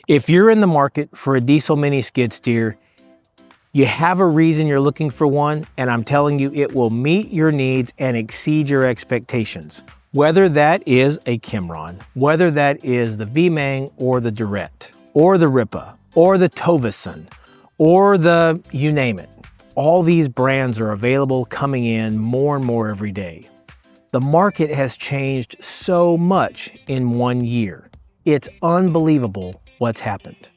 If you're in the market for a diesel mini skid steer, you have a reason you're looking for one, and I'm telling you, it will meet your needs and exceed your expectations. Whether that is a Kymron, whether that is the V-Mang or the Durette, or the Ripa, or the Tovison, or the you name it. All these brands are available, coming in more and more every day. The market has changed so much in 1 year. It's unbelievable what's happened.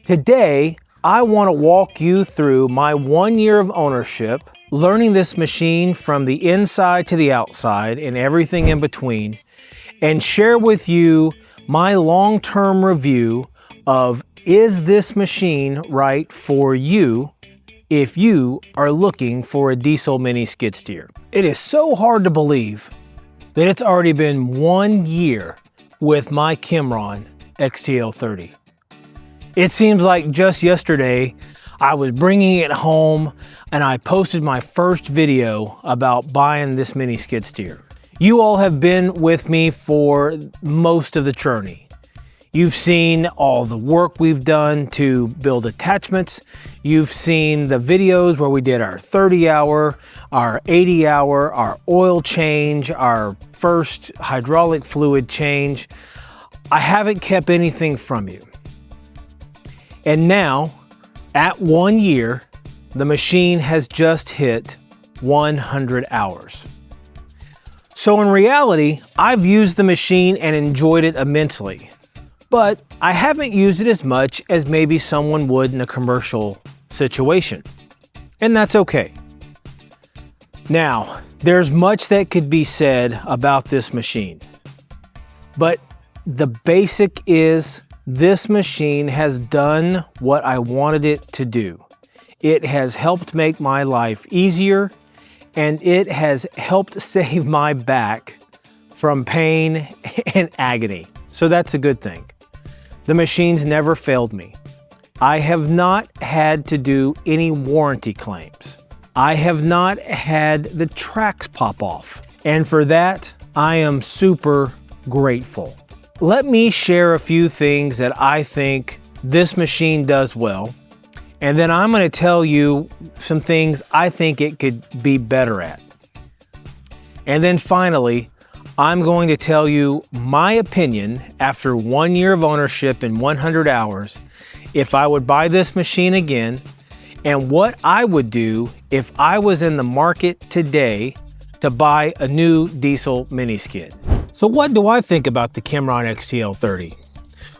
Today, I want to walk you through my 1 year of ownership, learning this machine from the inside to the outside and everything in between, and share with you my long-term review of, is this machine right for you if you are looking for a diesel mini skid steer? It is so hard to believe that it's already been 1 year with my Kymron XTL 30. It seems like just yesterday I was bringing it home and I posted my first video about buying this mini skid steer. You all have been with me for most of the journey. You've seen all the work we've done to build attachments. You've seen the videos where we did our 30-hour, our 80-hour, our oil change, our first hydraulic fluid change. I haven't kept anything from you. And now, at 1 year, the machine has just hit 100 hours. So in reality, I've used the machine and enjoyed it immensely, but I haven't used it as much as maybe someone would in a commercial situation. And that's okay. Now, there's much that could be said about this machine, but the basic is this machine has done what I wanted it to do. It has helped make my life easier, and it has helped save my back from pain and agony. So that's a good thing. The machine's never failed me. I have not had to do any warranty claims. I have not had the tracks pop off. And for that, I am super grateful. Let me share a few things that I think this machine does well, and then I'm going to tell you some things I think it could be better at. And then finally, I'm going to tell you my opinion after 1 year of ownership and 100 hours, if I would buy this machine again, and what I would do if I was in the market today to buy a new diesel mini skid. So what do I think about the Kymron XTL 30?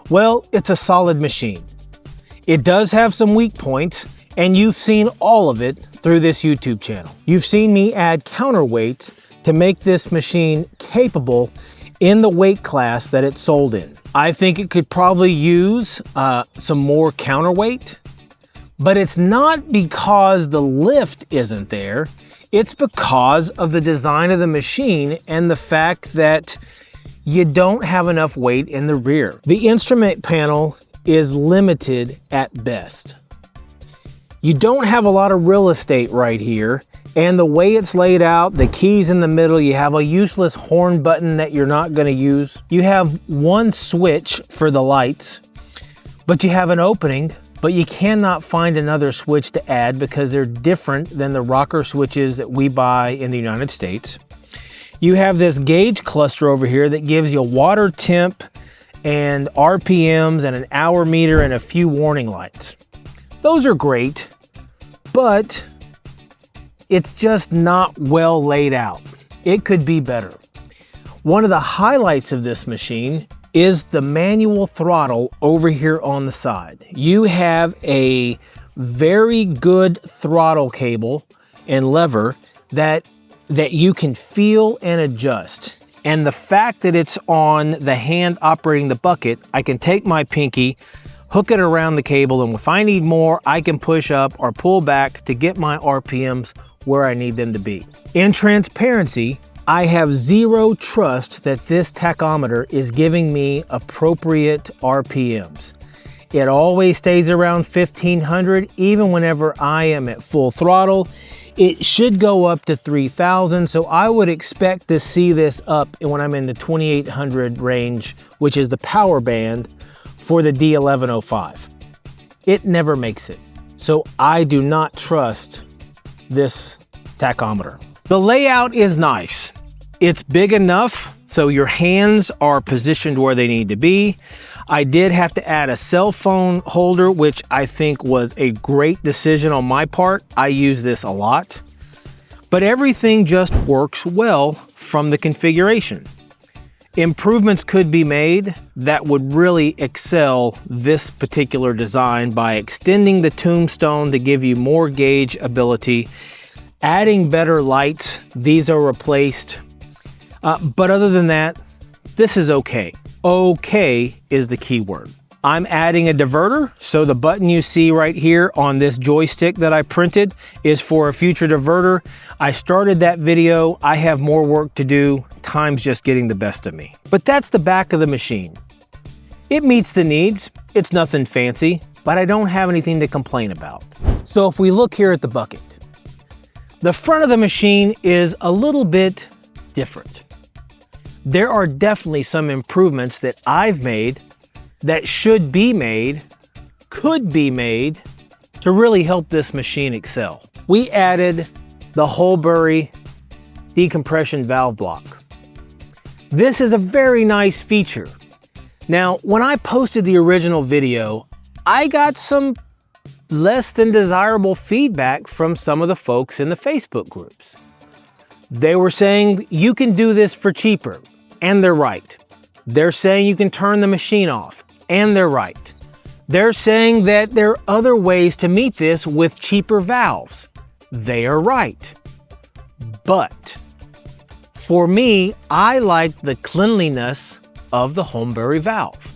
Well, it's a solid machine. It does have some weak points, and you've seen all of it through this YouTube channel. You've seen me add counterweights to make this machine capable in the weight class that it's sold in. I think it could probably use some more counterweight, but it's not because the lift isn't there. It's because of the design of the machine and the fact that you don't have enough weight in the rear. The instrument panel is limited at best. You don't have a lot of real estate right here, and the way it's laid out, the keys in the middle, you have a useless horn button that you're not going to use. You have one switch for the lights, but you have an opening, but you cannot find another switch to add because they're different than the rocker switches that we buy in the United States. You have this gauge cluster over here that gives you water temp and RPMs and an hour meter and a few warning lights. Those are great, but it's just not well laid out. It could be better. One of the highlights of this machine is the manual throttle over here on the side. You have a very good throttle cable and lever that you can feel and adjust. And the fact that it's on the hand operating the bucket, I can take my pinky, hook it around the cable, and if I need more, I can push up or pull back to get my RPMs where I need them to be. In transparency, I have zero trust that this tachometer is giving me appropriate RPMs. It always stays around 1500, even whenever I am at full throttle. It should go up to 3000, so I would expect to see this up when I'm in the 2800 range, which is the power band for the D1105. It never makes it. So I do not trust this tachometer. The layout is nice. It's big enough so your hands are positioned where they need to be. I did have to add a cell phone holder, which I think was a great decision on my part. I use this a lot. But everything just works well from the configuration. Improvements could be made that would really excel this particular design by extending the tombstone to give you more gauge ability, adding better lights. These are replaced. But other than that, this is okay. Okay is the key word. I'm adding a diverter, so the button you see right here on this joystick that I printed is for a future diverter. I started that video. I have more work to do. Time's just getting the best of me. But that's the back of the machine. It meets the needs. It's nothing fancy, but I don't have anything to complain about. So if we look here at the bucket, the front of the machine is a little bit different. There are definitely some improvements that I've made that should be made, could be made, to really help this machine excel. We added the Holbury decompression valve block. This is a very nice feature. Now, when I posted the original video, I got some less than desirable feedback from some of the folks in the Facebook groups. They were saying, you can do this for cheaper, and they're right. They're saying you can turn the machine off, and they're right. They're saying that there are other ways to meet this with cheaper valves. They are right. But for me, I like the cleanliness of the Holbury valve.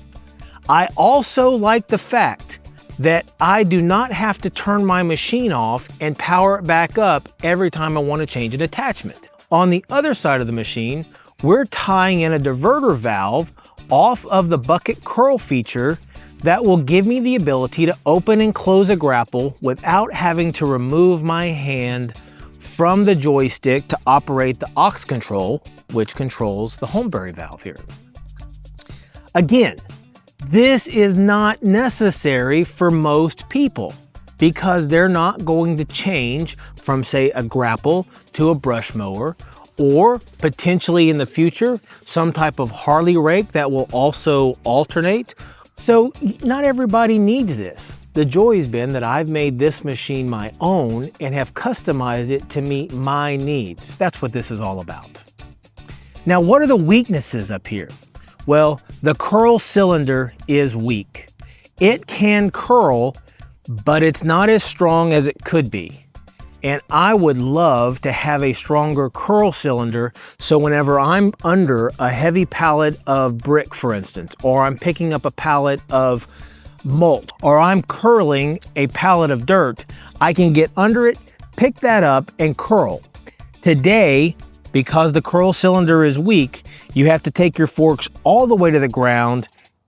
I also like the fact that I do not have to turn my machine off and power it back up every time I want to change an attachment. On the other side of the machine, we're tying in a diverter valve off of the bucket curl feature that will give me the ability to open and close a grapple without having to remove my hand from the joystick to operate the aux control, which controls the Holbury valve here. Again, this is not necessary for most people because they're not going to change from, say, a grapple to a brush mower, or potentially in the future, some type of Harley rake that will also alternate. So not everybody needs this. The joy has been that I've made this machine my own and have customized it to meet my needs. That's what this is all about. Now, what are the weaknesses up here? Well, the curl cylinder is weak. It can curl, but it's not as strong as it could be. And I would love to have a stronger curl cylinder so whenever I'm under a heavy pallet of brick, for instance, or I'm picking up a pallet of mulch, or I'm curling a pallet of dirt, I can get under it, pick that up, and curl. Today, because the curl cylinder is weak, you have to take your forks all the way to the ground,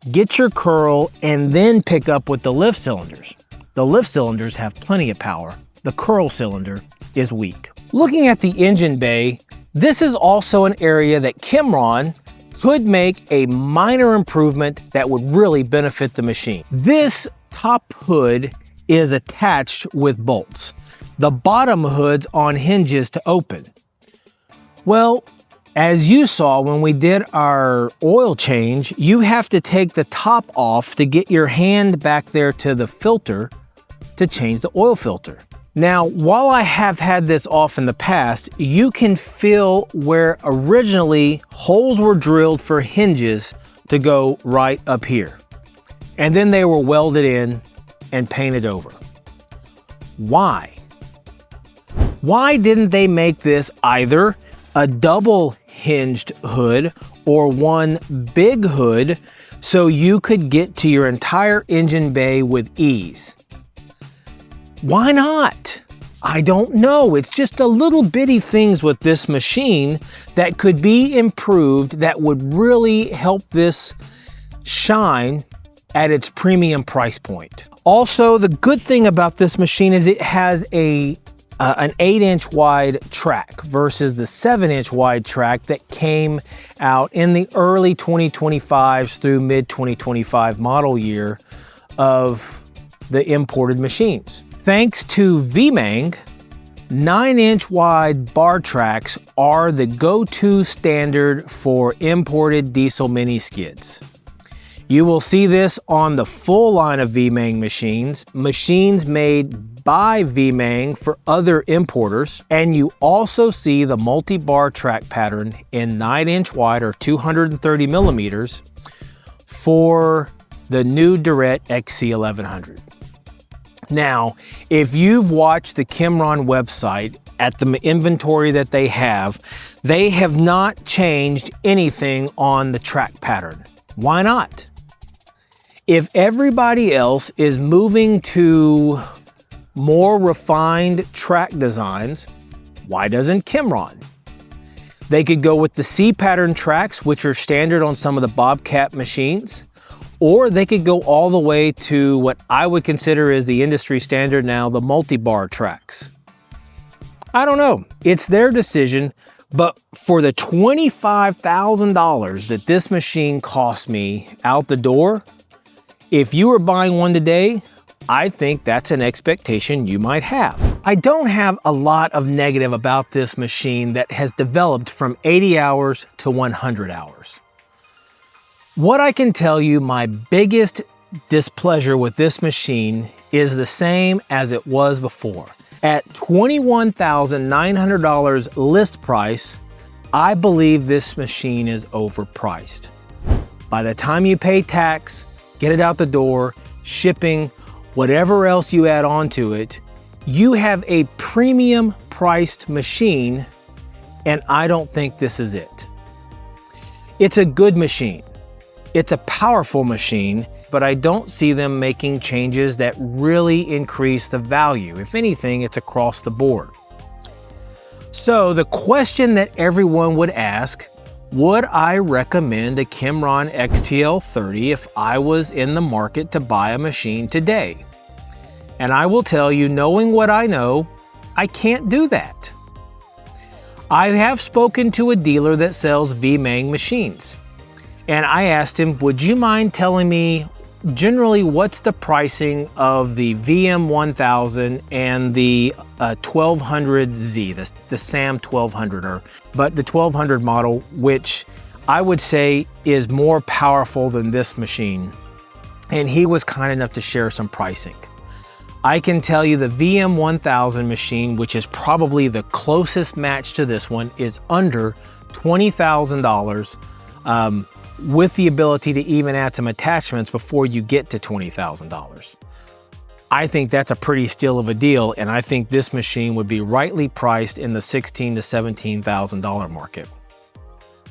get your curl, and then pick up with the lift cylinders. The lift cylinders have plenty of power. The curl cylinder is weak. Looking at the engine bay, this is also an area that Kymron could make a minor improvement that would really benefit the machine. This top hood is attached with bolts. The bottom hood's on hinges to open. Well, as you saw when we did our oil change, you have to take the top off to get your hand back there to the filter to change the oil filter. Now, while I have had this off in the past, you can feel where originally holes were drilled for hinges to go right up here. And then they were welded in and painted over. Why? Why didn't they make this either a double hinged hood or one big hood so you could get to your entire engine bay with ease? Why not? I don't know. It's just a little bitty things with this machine that could be improved that would really help this shine at its premium price point. Also, the good thing about this machine is it has a an 8-inch wide track versus the 7-inch wide track that came out in the early 2025s through mid 2025 model year of the imported machines. Thanks to VMANG, 9-inch wide bar tracks are the go-to standard for imported diesel mini skids. You will see this on the full line of VMANG machines, machines made by VMANG for other importers, and you also see the multi-bar track pattern in 9-inch wide or 230 millimeters for the new Durette XC1100. Now, if you've watched the Kymron website at the inventory that they have not changed anything on the track pattern. Why not? If everybody else is moving to more refined track designs, why doesn't Kymron? They could go with the C pattern tracks, which are standard on some of the Bobcat machines, or they could go all the way to what I would consider is the industry standard now, the multi-bar tracks. I don't know, it's their decision, but for the $25,000 that this machine cost me out the door, if you were buying one today, I think that's an expectation you might have. I don't have a lot of negative about this machine that has developed from 80 hours to 100 hours. What I can tell you, my biggest displeasure with this machine is the same as it was before. At $21,900 list price, I believe this machine is overpriced. By the time you pay tax, get it out the door, shipping, whatever else you add onto it, you have a premium priced machine, and I don't think this is it. It's a good machine. It's a powerful machine, but I don't see them making changes that really increase the value. If anything, it's across the board. So the question that everyone would ask, would I recommend a Kymron XTL 30 if I was in the market to buy a machine today? And I will tell you, knowing what I know, I can't do that. I have spoken to a dealer that sells VMANG machines. And I asked him, would you mind telling me generally what's the pricing of the VM1000 and the 1200Z, the SAM 1200, but the 1200 model, which I would say is more powerful than this machine. And he was kind enough to share some pricing. I can tell you the VM1000 machine, which is probably the closest match to this one, is under $20,000. With the ability to even add some attachments before you get to $20,000. I think that's a pretty steal of a deal, and I think this machine would be rightly priced in the $16,000 to $17,000 market.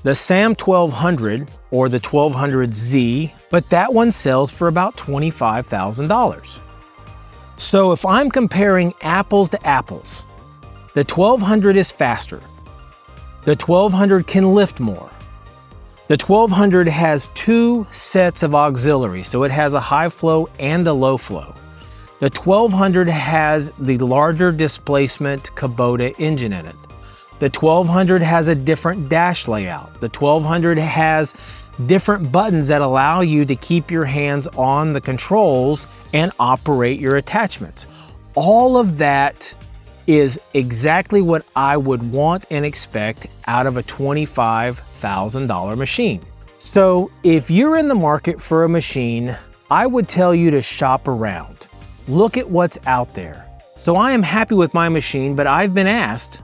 The SAM 1200 or the 1200Z, but that one sells for about $25,000. So if I'm comparing apples to apples, the 1200 is faster. The 1200 can lift more. The 1200 has two sets of auxiliaries, so it has a high flow and a low flow. The 1200 has the larger displacement Kubota engine in it. The 1200 has a different dash layout. The 1200 has different buttons that allow you to keep your hands on the controls and operate your attachments. All of that is exactly what I would want and expect out of a $25,000 machine. So if you're in the market for a machine, I would tell you to shop around. Look at what's out there. So I am happy with my machine, but I've been asked,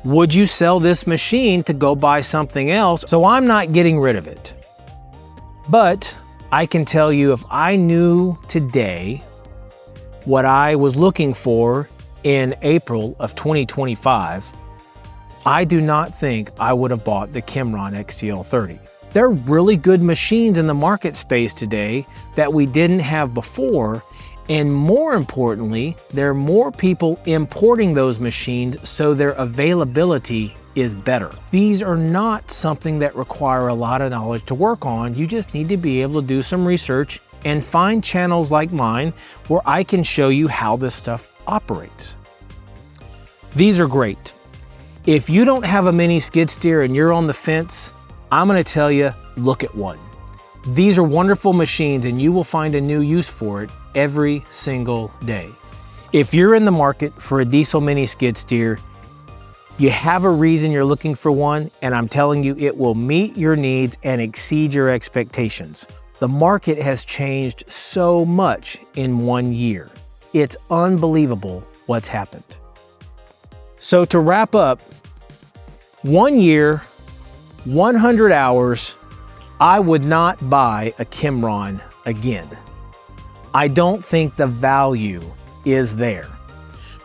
would you sell this machine to go buy something else? So I'm not getting rid of it. But I can tell you, if I knew today what I was looking for in April of 2025, I do not think I would have bought the Kymron XTL 30. There are really good machines in the market space today that we didn't have before, and more importantly, there are more people importing those machines, so their availability is better. These are not something that require a lot of knowledge to work on. You just need to be able to do some research and find channels like mine where I can show you how this stuff operates. These are great. If you don't have a mini skid steer and you're on the fence, I'm gonna tell you, look at one. These are wonderful machines and you will find a new use for it every single day. If you're in the market for a diesel mini skid steer, you have a reason you're looking for one, and I'm telling you, it will meet your needs and exceed your expectations. The market has changed so much in 1 year. It's unbelievable what's happened. So to wrap up, 1 year, 100 hours, I would not buy a Kymron again. I don't think the value is there.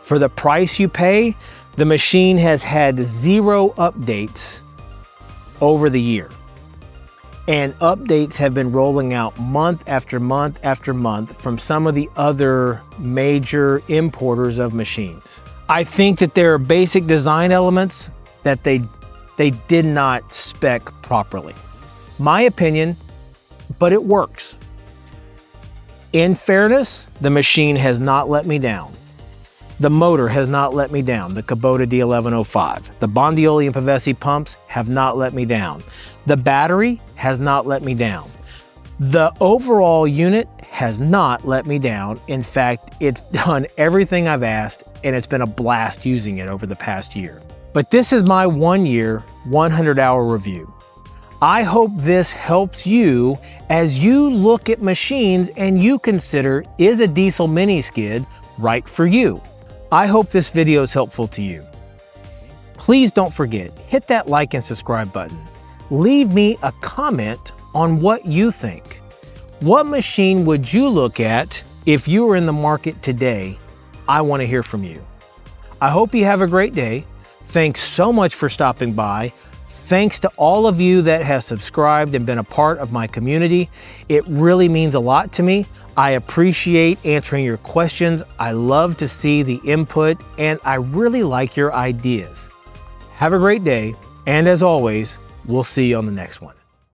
For the price you pay, the machine has had 0 updates over the year. And updates have been rolling out month after month after month from some of the other major importers of machines. I think that there are basic design elements that they did not spec properly. My opinion, but it works. In fairness, the machine has not let me down. The motor has not let me down, the Kubota D1105. The Bondioli and Pavesi pumps have not let me down. The battery has not let me down. The overall unit has not let me down. In fact, it's done everything I've asked, and it's been a blast using it over the past year. But this is my 1 year, 100-hour review. I hope this helps you as you look at machines and you consider, is a diesel mini skid right for you? I hope this video is helpful to you. Please don't forget, hit that like and subscribe button. Leave me a comment on what you think. What machine would you look at if you were in the market today? I want to hear from you. I hope you have a great day. Thanks so much for stopping by. Thanks to all of you that have subscribed and been a part of my community. It really means a lot to me. I appreciate answering your questions. I love to see the input, and I really like your ideas. Have a great day, and as always, we'll see you on the next one.